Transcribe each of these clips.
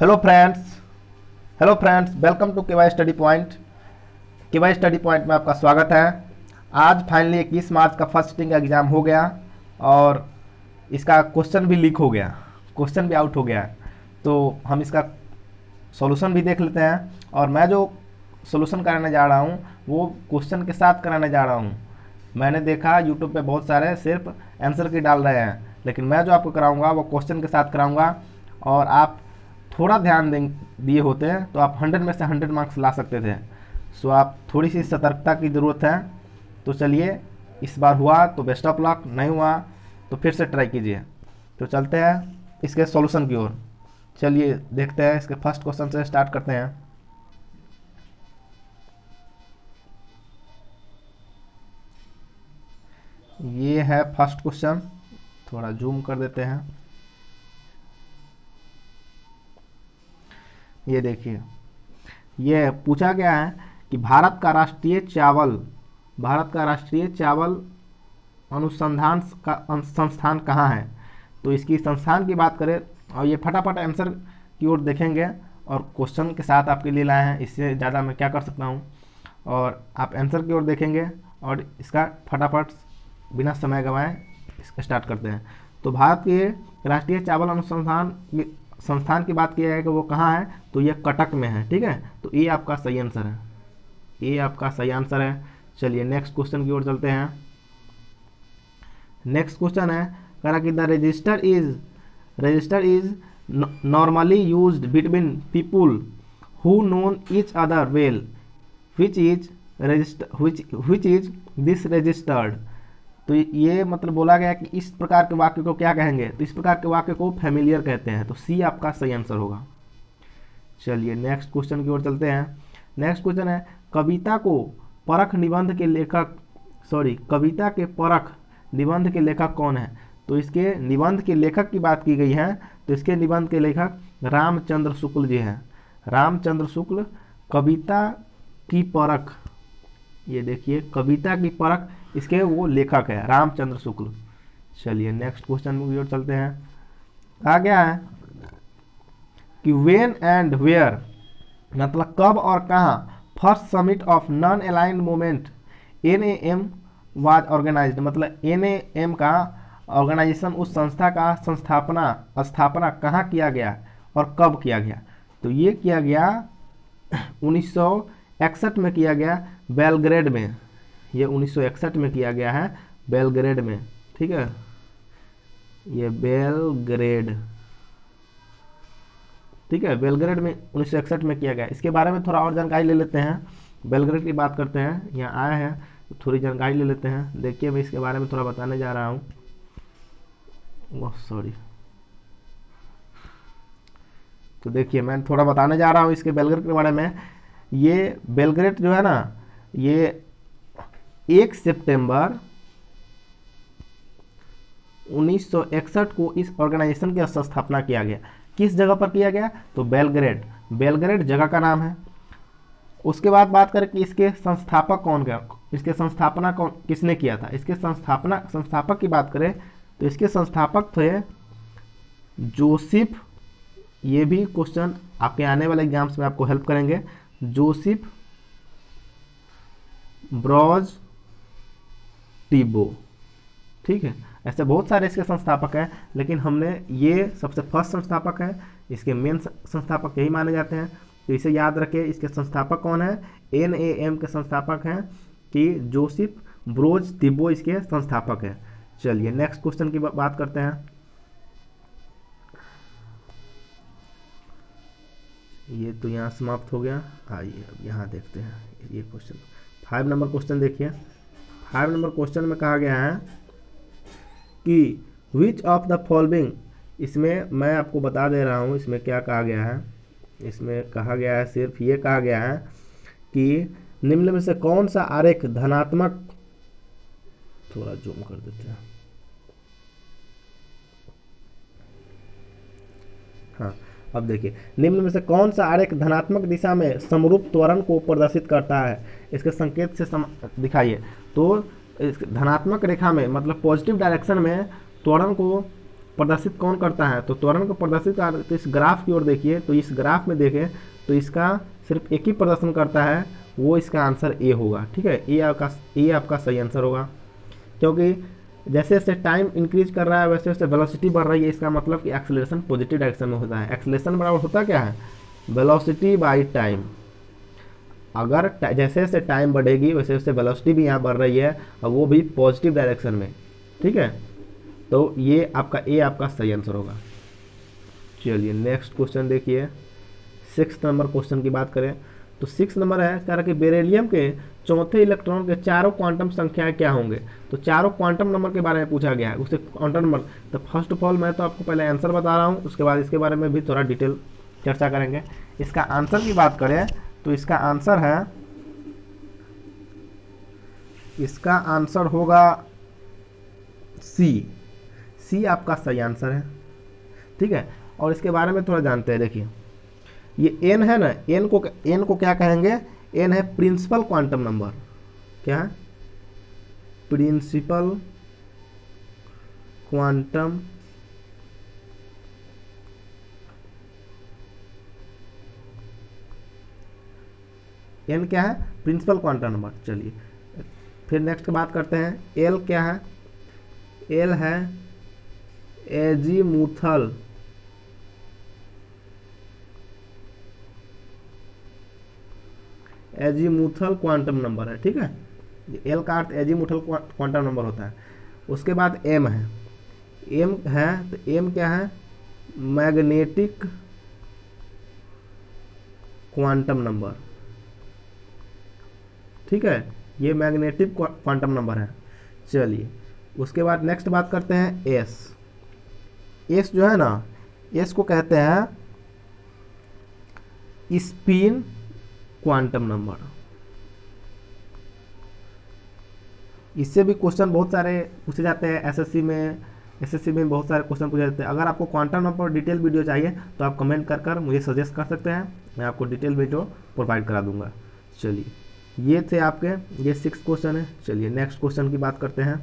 Hello friends welcome to KY study point. KY study point में आपका स्वागत है। आज फाइनली 21 मार्च का फर्स्ट सिटिंग का एग्ज़ाम हो गया और इसका क्वेश्चन भी लीक हो गया, क्वेश्चन भी आउट हो गया। तो हम इसका सॉल्यूशन भी देख लेते हैं और मैं जो सॉल्यूशन कराने जा रहा हूँ वो क्वेश्चन के साथ कराने जा रहा हूँ। मैंने देखा यूट्यूब पे बहुत सारे सिर्फ आंसर की डाल रहे हैं, लेकिन मैं जो आपको कराऊंगा वो क्वेश्चन के साथ कराऊंगा और आप थोड़ा ध्यान दिए होते हैं तो आप 100 में से 100 मार्क्स ला सकते थे। सो आप थोड़ी सी सतर्कता की ज़रूरत है। तो चलिए, इस बार हुआ तो बेस्ट ऑफ लक, नहीं हुआ तो फिर से ट्राई कीजिए। तो चलते हैं इसके सॉल्यूशन की ओर। चलिए देखते हैं, इसके फर्स्ट क्वेश्चन से स्टार्ट करते हैं। ये है फर्स्ट क्वेश्चन, थोड़ा जूम कर देते हैं। ये देखिए, ये पूछा गया है कि भारत का राष्ट्रीय चावल अनुसंधान का संस्थान कहाँ है। तो इसकी संस्थान की बात करें और ये फटाफट आंसर की ओर देखेंगे और क्वेश्चन के साथ आपके लिए लाए हैं, इससे ज़्यादा मैं क्या कर सकता हूँ। और आप आंसर की ओर देखेंगे और इसका फटाफट बिना समय गंवाए इसका स्टार्ट करते हैं। तो भारत के राष्ट्रीय चावल अनुसंधान संस्थान की बात किया है कि वो कहाँ है, तो ये कटक में है। ठीक है, तो ये आपका सही आंसर है, ये आपका सही आंसर है। चलिए नेक्स्ट क्वेश्चन की ओर चलते हैं। नेक्स्ट क्वेश्चन है कहा कि the register is normally used between people who known each other well, which is this registered। तो ये मतलब बोला गया कि इस प्रकार के वाक्य को क्या कहेंगे, तो इस प्रकार के वाक्य को फैमिलियर कहते हैं। तो सी आपका सही आंसर होगा। चलिए नेक्स्ट क्वेश्चन की ओर चलते हैं। नेक्स्ट क्वेश्चन है कविता के परख निबंध के लेखक कौन है। तो इसके निबंध के लेखक की बात की गई है, तो इसके निबंध के लेखक रामचंद्र शुक्ल जी हैं। रामचंद्र शुक्ल कविता की परख, ये देखिए कविता की परख, इसके वो लेखक है रामचंद्र शुक्ल। चलिए नेक्स्ट क्वेश्चन की ओर चलते हैं। कहा गया है कि व्हेन एंड वेयर मतलब कब और कहाँ first summit of non aligned movement NAM was organised. मतलब NAM का ऑर्गेनाइजेशन, उस संस्था का स्थापना कहाँ किया गया और कब किया गया। तो ये किया गया 1961 में किया गया बेलग्रेड में। ये 1961 में किया गया है बेलग्रेड में। ठीक है, ये बेलग्रेड, ठीक है, बेलग्रेड में 1961 में किया गया। इसके बारे में थोड़ा और जानकारी ले लेते हैं। बेलग्रेड की बात करते हैं, यहाँ आया है तो थोड़ी जानकारी ले लेते हैं। देखिए मैं इसके बारे में थोड़ा बताने जा रहा हूँ। तो देखिए मैं थोड़ा बताने जा रहा हूँ इसके बेलग्रेड के बारे में। ये बेलग्रेड जो है ना, ये 1 सितंबर 1961 को इस ऑर्गेनाइजेशन की स्थापना किया गया। किस जगह पर किया गया, तो बेलग्रेड जगह का नाम है। उसके बाद बात करें कि इसके संस्थापक कौन थे, इसके संस्थापना कौन किसने किया था। इसके संस्थापक की बात करें तो इसके संस्थापक थे जोसेफ। ये भी क्वेश्चन आपके आने वाले एग्जाम्स में आपको हेल्प करेंगे। Joseph Broz Tito. ठीक है, ऐसे बहुत सारे इसके संस्थापक हैं, लेकिन हमने ये सबसे फर्स्ट संस्थापक है, इसके मेन संस्थापक यही माने जाते हैं। तो इसे याद रखें, इसके संस्थापक कौन है, NAM के संस्थापक हैं कि जोसेफ ब्रोज टिबो इसके संस्थापक हैं। चलिए नेक्स्ट क्वेश्चन की बात करते हैं। ये तो यहाँ समाप्त हो गया। आइए अब यहाँ देखते हैं ये क्वेश्चन 5 नंबर क्वेश्चन। देखिए 5 नंबर क्वेश्चन में कहा गया है कि विच ऑफ द फॉलोइंग, इसमें मैं आपको बता दे रहा हूँ इसमें क्या कहा गया है। इसमें कहा गया है, सिर्फ ये कहा गया है कि निम्न में से कौन सा आरेख धनात्मक, थोड़ा जूम कर देते हैं। हाँ, अब देखिए निम्न में से कौन सा आरेख धनात्मक दिशा में समरूप त्वरण को प्रदर्शित करता है। इसके संकेत से दिखाइए। तो इस धनात्मक रेखा में मतलब पॉजिटिव डायरेक्शन में त्वरण को प्रदर्शित कौन करता है, तो त्वरण को प्रदर्शित तो इस ग्राफ की ओर देखिए, तो इस ग्राफ में देखें तो इसका सिर्फ एक ही प्रदर्शन करता है, वो इसका आंसर ए होगा। ठीक है, ए आपका सही आंसर होगा, क्योंकि जैसे जैसे टाइम इंक्रीज कर रहा है वैसे वैसे वेलोसिटी बढ़ रही है। इसका मतलब कि एक्सेलरेशन पॉजिटिव डायरेक्शन में होता है। एक्सेलरेशन बराबर होता क्या है, वेलोसिटी बाई टाइम। अगर जैसे जैसे टाइम बढ़ेगी वैसे वैसे वेलोसिटी भी यहाँ बढ़ रही है, और वो भी पॉजिटिव डायरेक्शन में। ठीक है, तो ये आपका ए आपका सही आंसर होगा। चलिए नेक्स्ट क्वेश्चन देखिए, 6 नंबर क्वेश्चन की बात करें तो 6 नंबर है कह रहा कि बेरिलियम के चौथे इलेक्ट्रॉन के चारों क्वांटम संख्याएं क्या होंगे। तो चारों क्वांटम नंबर के बारे में पूछा गया है, उससे क्वांटम नंबर। तो फर्स्ट ऑफ ऑल मैं तो आपको पहले आंसर बता रहा हूँ, उसके बाद इसके बारे में भी थोड़ा डिटेल चर्चा करेंगे। इसका आंसर की बात करें तो इसका आंसर है, इसका आंसर होगा सी आपका सही आंसर है। ठीक है, और इसके बारे में थोड़ा जानते हैं। देखिए ये एन है ना, एन को क्या कहेंगे, एन है प्रिंसिपल क्वांटम नंबर। क्या है, प्रिंसिपल क्वांटम एन क्या है, प्रिंसिपल क्वांटम नंबर। चलिए फिर नेक्स्ट बात करते हैं, एल क्या है, एल है एजीमुथल क्वांटम नंबर है। ठीक है, एल का अर्थ एजीमुथल क्वांटम नंबर होता है। उसके बाद एम है, एम है तो एम क्या है, मैग्नेटिक क्वांटम नंबर। ठीक है, ये मैग्नेटिक क्वांटम नंबर है। चलिए उसके बाद नेक्स्ट बात करते हैं एस। एस जो है ना, एस को कहते हैं स्पिन क्वांटम नंबर। इससे भी क्वेश्चन बहुत सारे पूछे जाते हैं एसएससी में बहुत सारे क्वेश्चन पूछे जाते हैं। अगर आपको क्वांटम नंबर डिटेल वीडियो चाहिए तो आप कमेंट कर मुझे सजेस्ट कर सकते हैं, मैं आपको डिटेल वीडियो प्रोवाइड करा दूंगा। चलिए ये थे आपके, ये 6 क्वेश्चन है। चलिए नेक्स्ट क्वेश्चन की बात करते हैं।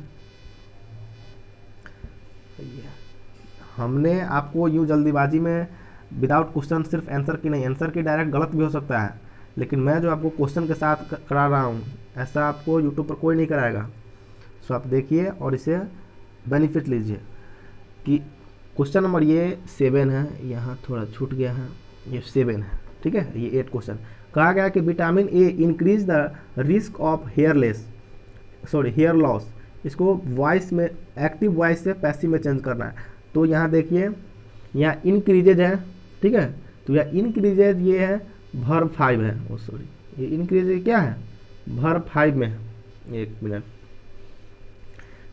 हमने आपको यूँ जल्दीबाजी में विदाउट क्वेश्चन सिर्फ आंसर की नहीं, आंसर की डायरेक्ट गलत भी हो सकता है, लेकिन मैं जो आपको क्वेश्चन के साथ करा रहा हूँ ऐसा आपको यूट्यूब पर कोई नहीं कराएगा। सो आप देखिए और इसे बेनिफिट लीजिए। कि क्वेश्चन नंबर ये 7 है, यहाँ थोड़ा छूट गया है, ये 7 है। ठीक है, ये 8 क्वेश्चन। कहा गया कि vitamin A increase the risk of hair loss. इसको वॉइस में, एक्टिव वॉइस से पैसिव में चेंज करना है। तो यहाँ देखिए, यहाँ इंक्रीजेज है। ठीक है, तो यह इंक्रीजेज ये है वर्ब 5 है, ये इंक्रीजेज क्या है, वर्ब 5 में है। एक मिनट,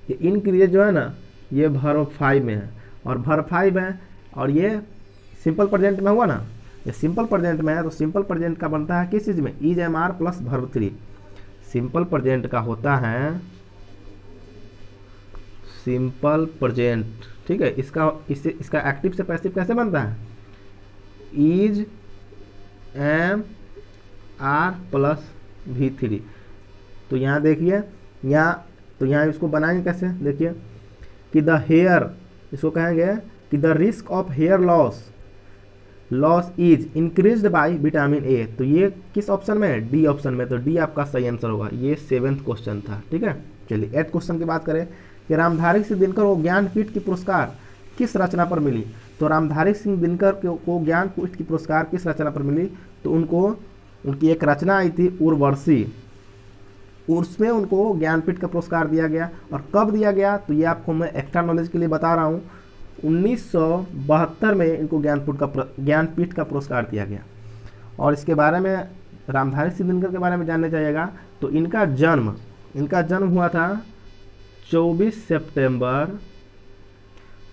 ये इंक्रीजेज जो है ना ये वर्ब 5 में है, और वर्ब 5 है, और ये सिंपल प्रेजेंट में हुआ ना, ये सिंपल प्रेजेंट में है। तो सिंपल प्रेजेंट का बनता है किस चीज़ में, is am are plus verb 3। Simple present का होता है सिंपल प्रेजेंट। ठीक है, इसका एक्टिव से पैसिव कैसे बनता है, is am are plus V3। तो यहाँ देखिए, यहाँ इसको बनाएंगे कैसे, देखिए कि द हेयर, इसको कहेंगे कि the risk of hair loss is increased by vitamin A. तो ये किस ऑप्शन में है, डी ऑप्शन में। तो डी आपका सही आंसर होगा। ये 7th क्वेश्चन था। ठीक है, चलिए 8th क्वेश्चन की बात करें कि रामधारी सिंह दिनकर को ज्ञानपीठ की पुरस्कार किस रचना पर मिली। तो रामधारी सिंह दिनकर को ज्ञानपीठ की पुरस्कार किस रचना पर मिली, तो उनकी एक रचना आई थी उर्वशी, उसमें उनको ज्ञानपीठ का पुरस्कार दिया गया। और कब दिया गया, तो ये आपको मैं एक्स्ट्रा नॉलेज के लिए बता रहा हूँ, 1972 में इनको ज्ञानपीठ का पुरस्कार दिया गया। और इसके बारे में, रामधारी सिंह दिनकर के बारे में जानना चाहिएगा तो इनका जन्म हुआ था 24 सितंबर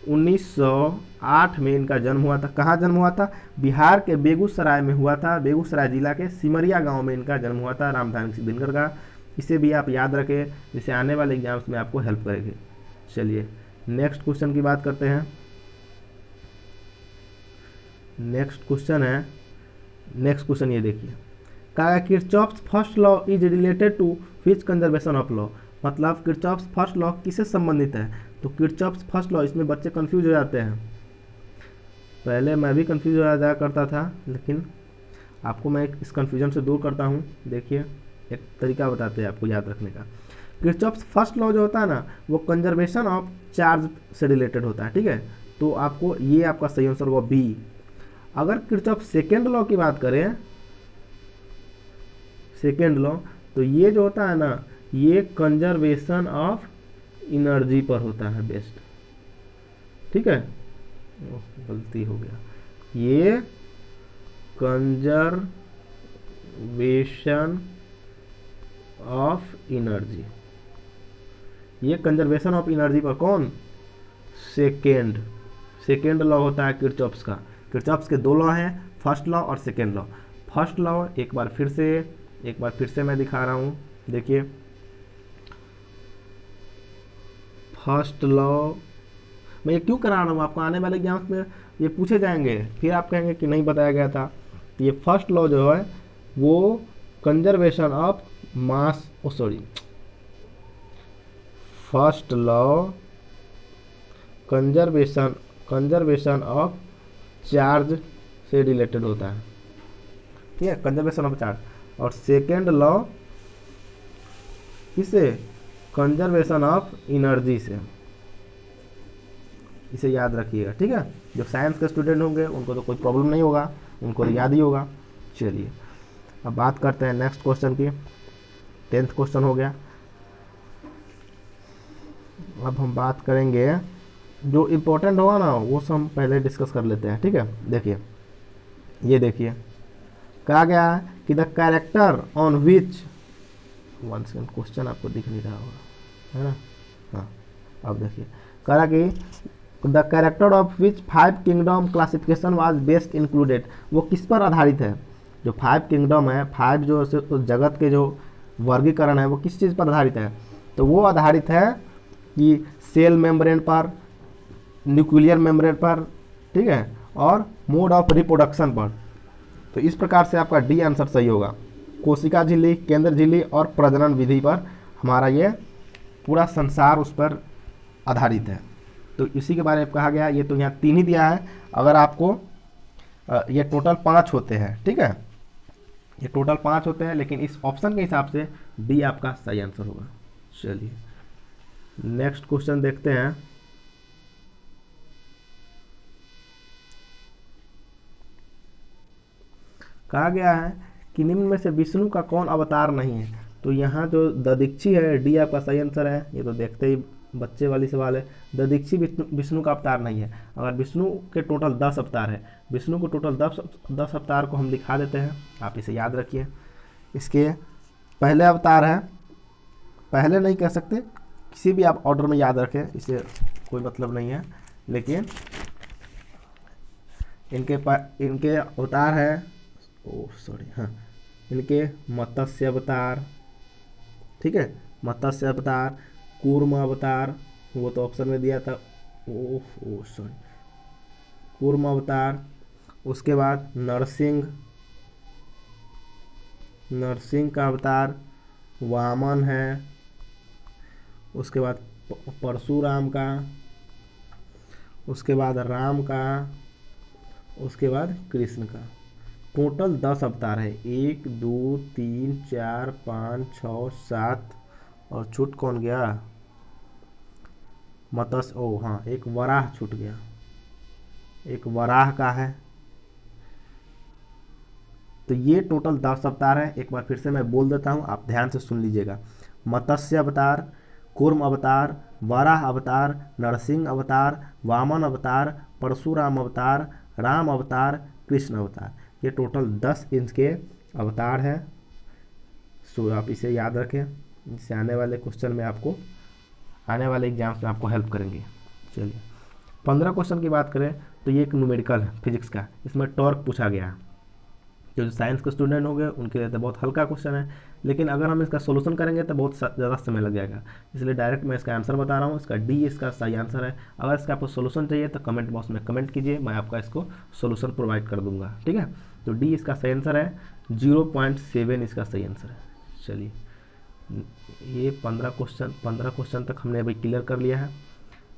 1908 में इनका जन्म हुआ था। कहाँ जन्म हुआ था, बिहार के बेगूसराय में हुआ था। बेगूसराय जिला के सिमरिया गांव में इनका जन्म हुआ था, रामधारी सिंह दिनकर का। इसे भी आप याद रखें, जिससे आने वाले एग्जाम्स में आपको हेल्प करेगी। चलिए नेक्स्ट क्वेश्चन की बात करते हैं। नेक्स्ट क्वेश्चन ये देखिए, कहा Kirchhoff's first law is related to which conservation of law. मतलब किरचॉफ्स फर्स्ट लॉ किससे संबंधित है? तो किरचॉफ्स फर्स्ट लॉ, इसमें बच्चे कंफ्यूज हो जाते हैं। पहले मैं भी कंफ्यूज हो जाया करता था, लेकिन आपको मैं इस कन्फ्यूजन से दूर करता हूँ। देखिए एक तरीका बताते हैं आपको याद रखने का। किरचॉफ्स फर्स्ट लॉ जो होता है ना, वो कंजर्वेशन ऑफ चार्ज से रिलेटेड होता है, ठीक है। तो आपको ये आपका सही आंसर होगा बी। अगर किरचॉफ सेकेंड लॉ की बात करें, सेकेंड लॉ, तो ये जो होता है ना, ये कंजर्वेशन ऑफ एनर्जी पर होता है बेस्ट, ठीक है। गलती हो गया, ये कंजर्वेशन ऑफ एनर्जी, ये कंजर्वेशन ऑफ एनर्जी पर कौन? सेकेंड लॉ होता है किरचॉफ्स का। किरचॉफ्स के दो लॉ हैं, फर्स्ट लॉ और सेकेंड लॉ। फर्स्ट लॉ एक बार फिर से मैं दिखा रहा हूँ, देखिए फर्स्ट लॉ। मैं ये क्यों करा रहा हूँ, आपको आने वाले एग्जाम्स में ये पूछे जाएंगे, फिर आप कहेंगे कि नहीं बताया गया था। ये फर्स्ट लॉ जो है वो conservation of mass, first law conservation of charge से रिलेटेड होता है, ठीक है, कंजर्वेशन ऑफ चार्ज। और सेकेंड लॉ किससे? कंजर्वेशन ऑफ एनर्जी से। इसे याद रखिएगा, ठीक है। जो साइंस के स्टूडेंट होंगे उनको तो कोई प्रॉब्लम नहीं होगा, उनको तो याद ही होगा। चलिए अब बात करते हैं नेक्स्ट क्वेश्चन की। 10th क्वेश्चन हो गया। अब हम बात करेंगे जो इम्पोर्टेंट होगा ना, वो सब हम पहले डिस्कस कर लेते हैं, ठीक है। देखिए ये देखिए कहा गया है कि the character on which, one second, question आपको दिख नहीं रहा होगा, है ना। हाँ अब देखिए कह रहा कि the character of which 5 kingdom classification was best included, वो किस पर आधारित है? जो 5 किंगडम है, 5 जो जगत के जो वर्गीकरण है, वो किस चीज़ पर आधारित है? तो वो आधारित है कि सेल मेम्ब्रेन पर, न्यूक्लियर मेम्ब्रेन पर, ठीक है, और मोड ऑफ रिप्रोडक्शन पर। तो इस प्रकार से आपका डी आंसर सही होगा। कोशिका झिल्ली, केंद्र झिल्ली और प्रजनन विधि पर हमारा ये पूरा संसार उस पर आधारित है। तो इसी के बारे में कहा गया। ये तो यहाँ 3 ही दिया है, अगर आपको ये टोटल 5 होते हैं, ठीक है, ये टोटल 5 होते हैं, लेकिन इस ऑप्शन के हिसाब से डी आपका सही आंसर होगा। चलिए नेक्स्ट क्वेश्चन देखते हैं। कहा गया है कि निम्न में से विष्णु का कौन अवतार नहीं है? तो यहाँ जो ददीक्षी है, डी आपका सही आंसर है। ये तो देखते ही बच्चे वाली सवाल है। ददीक्षी विष्णु का अवतार नहीं है। अगर विष्णु के टोटल 10 अवतार है, विष्णु को टोटल 10 अवतार को हम दिखा देते हैं, आप इसे याद रखिए। इसके पहले अवतार है, पहले नहीं कह सकते, किसी भी आप ऑर्डर में याद रखें, इसे कोई मतलब नहीं है, लेकिन इनके अवतार है, हाँ, इनके मत्स्य अवतार, ठीक है, मत्स्य अवतार, कूर्म अवतार, वो तो ऑप्शन में दिया था, कूर्म अवतार। उसके बाद नरसिंह का अवतार, वामन है। उसके बाद परशुराम का, उसके बाद राम का, उसके बाद कृष्ण का। टोटल 10 अवतार है। 1 2 3 4 5 6 7, और छूट कौन गया? मत्स्य, हाँ, एक वराह छूट गया, एक वराह का है। तो ये टोटल 10 अवतार है। एक बार फिर से मैं बोल देता हूँ, आप ध्यान से सुन लीजिएगा। मत्स्य अवतार, कूर्म अवतार, वराह अवतार, नरसिंह अवतार, वामन अवतार, परशुराम अवतार, राम अवतार, कृष्ण अवतार। ये टोटल 10 इंच के अवतार है। सो आप इसे याद रखें, इससे आने वाले क्वेश्चन में आपको, आने वाले एग्जाम्स में आपको हेल्प करेंगे। चलिए 15 क्वेश्चन की बात करें तो ये एक न्यूमेरिकल है फिजिक्स का। इसमें टॉर्क पूछा गया है। जो साइंस के स्टूडेंट होंगे उनके लिए तो बहुत हल्का क्वेश्चन है, लेकिन अगर हम इसका सोल्यूशन करेंगे तो बहुत ज़्यादा समय लग जाएगा, इसलिए डायरेक्ट मैं इसका आंसर बता रहा हूँ। इसका डी इसका सही आंसर है। अगर इसका आपको सोल्यूशन चाहिए तो कमेंट बॉक्स में कमेंट कीजिए, मैं आपका इसको सोल्यूशन प्रोवाइड कर दूंगा, ठीक है। तो डी इसका सही आंसर है, 0.7 इसका सही आंसर है। चलिए ये 15 क्वेश्चन तक हमने अभी क्लियर कर लिया है।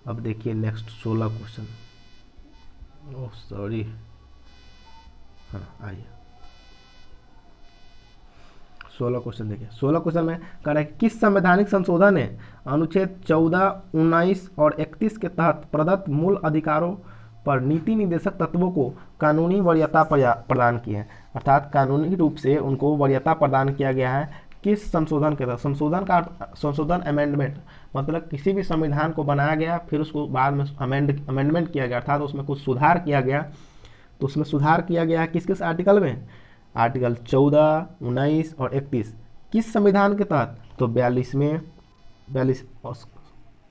अब देखिए नेक्स्ट 16 क्वेश्चन। ओह सॉरी, हाँ आइए 16 क्वेश्चन देखिए। 16 क्वेश्चन में कह रहा है किस संवैधानिक संशोधन ने अनुच्छेद 14, 19 और 31 के तहत प्रदत्त मूल अधिकारों पर नीति निर्देशक तत्वों को कानूनी वरीयता प्रदान की है। अर्थात कानूनी रूप से उनको वरीयता प्रदान किया गया है। किस संशोधन के तहत? संशोधन अमेंडमेंट, मतलब किसी भी संविधान को बनाया गया फिर उसको बाद में अमेंडमेंट किया गया, अर्थात उसमें कुछ सुधार किया गया। तो उसमें सुधार किया गया है किस किस आर्टिकल में? आर्टिकल 14, 19 और 31। किस संविधान के तहत? तो 42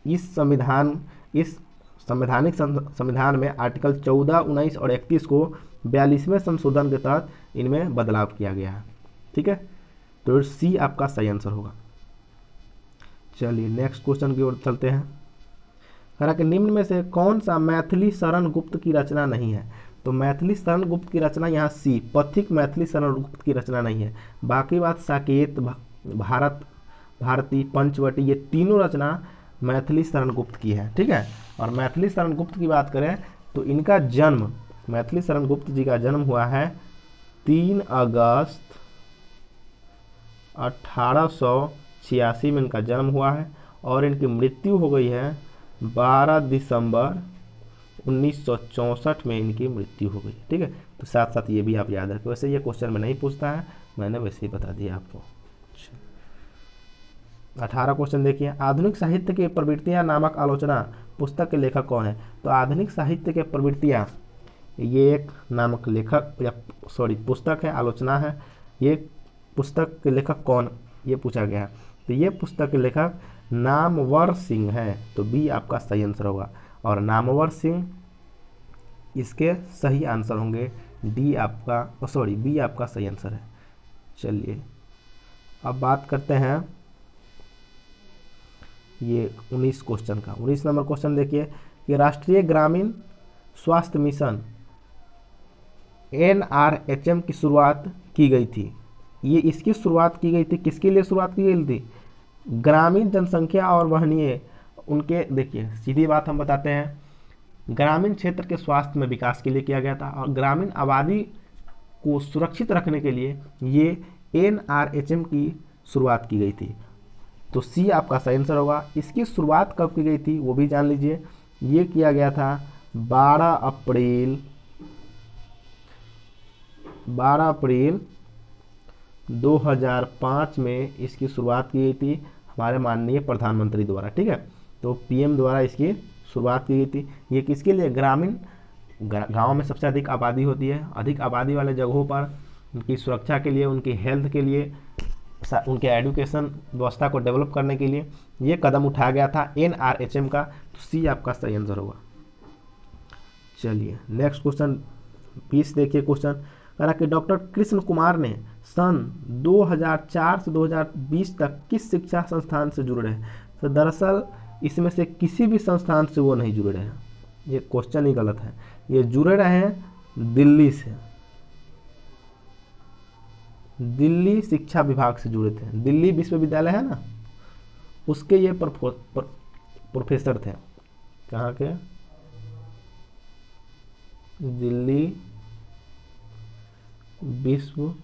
इस संविधान में आर्टिकल 14, 19 और 31 को 42वें संशोधन के तहत इनमें बदलाव किया गया है। ठीक है, तो सी आपका सही आंसर होगा। चलिए नेक्स्ट क्वेश्चन की ओर चलते हैं। कह रहा कि निम्न में से कौन सा मैथिली शरण गुप्त की रचना नहीं है? तो मैथिली शरण गुप्त की रचना यहाँ सी, पथिक मैथिली शरण गुप्त की रचना नहीं है। बाकी बात साकेत, भारती, पंचवटी, ये तीनों रचना मैथिली शरण गुप्त की है। ठीक है, और मैथिली शरण गुप्त की बात करें तो इनका जन्म, मैथिली शरण गुप्त जी का जन्म हुआ है 3 अगस्त 1886 में इनका जन्म हुआ है, और इनकी मृत्यु हो गई है 12 दिसंबर 1964 में इनकी मृत्यु हो गई। ठीक है, तो साथ साथ ये भी आप याद रखें। वैसे ये क्वेश्चन में नहीं पूछता है, मैंने वैसे ही बता दिया आपको। 18 क्वेश्चन देखिए। आधुनिक साहित्य की प्रवृत्तियां नामक आलोचना पुस्तक के लेखक कौन है? तो आधुनिक साहित्य के प्रवृत्तियां, ये एक नामक लेखक या पुस्तक है, आलोचना है। ये पुस्तक के लेखक कौन, ये पूछा गया है। तो ये पुस्तक के लेखक नामवर सिंह है, तो बी आपका सही आंसर होगा। और नामवर सिंह इसके सही आंसर होंगे। बी आपका सही आंसर है। चलिए अब बात करते हैं ये 19 क्वेश्चन का। 19 नंबर क्वेश्चन देखिए कि राष्ट्रीय ग्रामीण स्वास्थ्य मिशन NRHM की शुरुआत की गई थी। ये इसकी शुरुआत की गई थी, किसके लिए शुरुआत की गई थी? ग्रामीण जनसंख्या और वहनीय उनके, देखिए सीधी बात हम बताते हैं, ग्रामीण क्षेत्र के स्वास्थ्य में विकास के लिए किया गया था, और ग्रामीण आबादी को सुरक्षित रखने के लिए ये NRHM की शुरुआत की गई थी। तो सी आपका सही आंसर होगा। इसकी शुरुआत कब की गई थी वो भी जान लीजिए। ये किया गया था 12 अप्रैल 2005 में इसकी शुरुआत की गई थी हमारे माननीय प्रधानमंत्री द्वारा। ठीक है, तो PM द्वारा इसकी शुरुआत की गई थी। ये किसके लिए? ग्रामीण, गांव में सबसे अधिक आबादी होती है, अधिक आबादी वाले जगहों पर उनकी सुरक्षा के लिए, उनकी हेल्थ के लिए, उनके एजुकेशन व्यवस्था को डेवलप करने के लिए ये कदम उठाया गया था NRHM का। तो सी आपका सही आंसर होगा। चलिए नेक्स्ट क्वेश्चन 20 देखिए। क्वेश्चन कह रहा कि डॉक्टर कृष्ण कुमार ने सन 2004 से 2020 तक किस शिक्षा संस्थान से जुड़े रहे? तो दरअसल इसमें से किसी भी संस्थान से वो नहीं जुड़े रहे, ये क्वेश्चन ही गलत है। ये जुड़े रहे हैं दिल्ली से, दिल्ली शिक्षा विभाग से जुड़े थे। दिल्ली विश्वविद्यालय है ना, उसके ये प्रोफेसर थे। कहाँ के? दिल्ली विश्वविद्यालय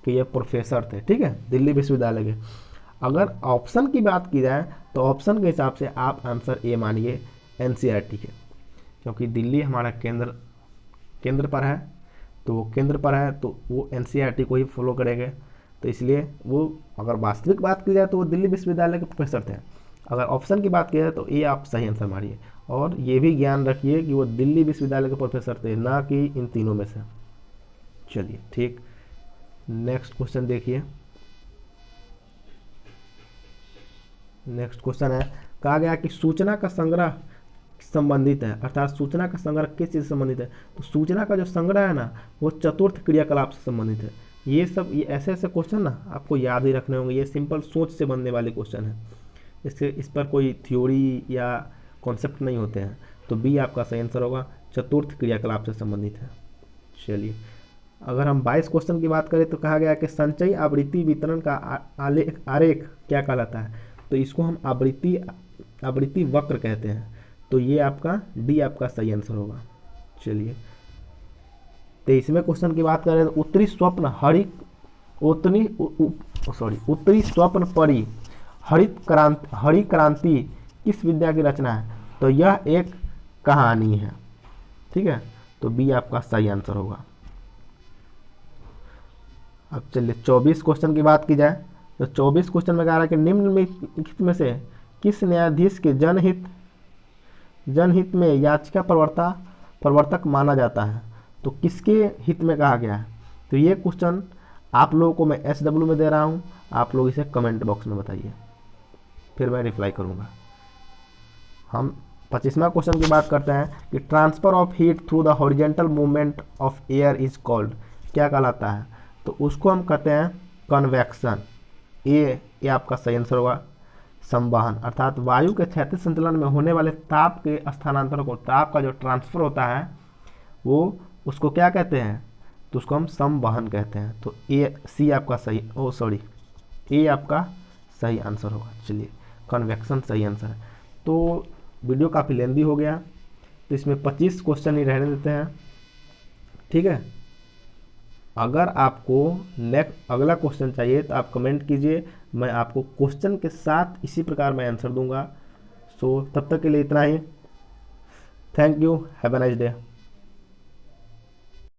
के ये प्रोफेसर थे। ठीक है, दिल्ली विश्वविद्यालय के। अगर ऑप्शन की बात की जाए तो ऑप्शन के हिसाब से आप आंसर ए मानिए NCERT के, क्योंकि दिल्ली हमारा केंद्र पर है, तो वो केंद्र पर है तो वो NCERT को ही फॉलो करेंगे। तो इसलिए वो, अगर वास्तविक बात की जाए तो वो दिल्ली विश्वविद्यालय के प्रोफेसर थे। अगर ऑप्शन की बात की जाए तो ये आप सही आंसर मारिए, और ये भी ज्ञान रखिए कि वो दिल्ली विश्वविद्यालय के प्रोफेसर थे, ना कि इन तीनों में से। चलिए ठीक, नेक्स्ट क्वेश्चन देखिए। नेक्स्ट क्वेश्चन है, कहा गया कि सूचना का संग्रह संबंधित है, अर्थात सूचना का संग्रह किस चीज़ से संबंधित है? तो सूचना का जो संग्रह है ना वो चतुर्थ क्रियाकलाप से संबंधित है। ये ऐसे क्वेश्चन ना आपको याद ही रखने होंगे। ये सिंपल सोच से बनने वाले क्वेश्चन है, इस पर कोई थ्योरी या कॉन्सेप्ट नहीं होते हैं। तो बी आपका सही आंसर होगा, चतुर्थ क्रियाकलाप से संबंधित है। चलिए अगर हम 22 क्वेश्चन की बात करें तो कहा गया कि संचयी आवृत्ति वितरण का आरेख क्या कहलाता है, तो इसको हम आवृत्ति वक्र कहते हैं। तो ये आपका डी आपका सही आंसर होगा। चलिए 23वें क्वेश्चन की बात करें तो उत्तरी स्वप्न परी हरित क्रांति किस विद्या की रचना है, तो यह एक कहानी है। ठीक है, तो बी आपका सही आंसर होगा। अब चलिए 24 क्वेश्चन की बात की जाए तो 24 क्वेश्चन में कह रहा है कि निम्नलिखित में से किस न्यायाधीश के जनहित में याचिका प्रवर्तक माना जाता है, तो किसके हित में कहा गया है। तो ये क्वेश्चन आप लोगों को मैं SW में दे रहा हूँ, आप लोग इसे कमेंट बॉक्स में बताइए, फिर मैं रिप्लाई करूँगा। हम 25वां क्वेश्चन की बात करते हैं कि transfer of heat through the horizontal movement of air is called, क्या कहलाता है, तो उसको हम कहते हैं कन्वेक्शन। ये आपका सही आंसर होगा। संवहन अर्थात वायु के क्षैतिज संचलन में होने वाले ताप के स्थानांतरण को, ताप का जो ट्रांसफर होता है वो उसको क्या कहते हैं, तो उसको हम संवहन कहते हैं। तो ए आपका सही आंसर होगा। चलिए कन्वेक्शन सही आंसर है। तो वीडियो काफ़ी लेंदी हो गया, तो इसमें 25 क्वेश्चन ही रहने देते हैं। ठीक है, अगर आपको अगला क्वेश्चन चाहिए तो आप कमेंट कीजिए, मैं आपको क्वेश्चन के साथ इसी प्रकार मैं आंसर दूंगा। सो तब तक के लिए इतना ही। Thank you, have a nice day.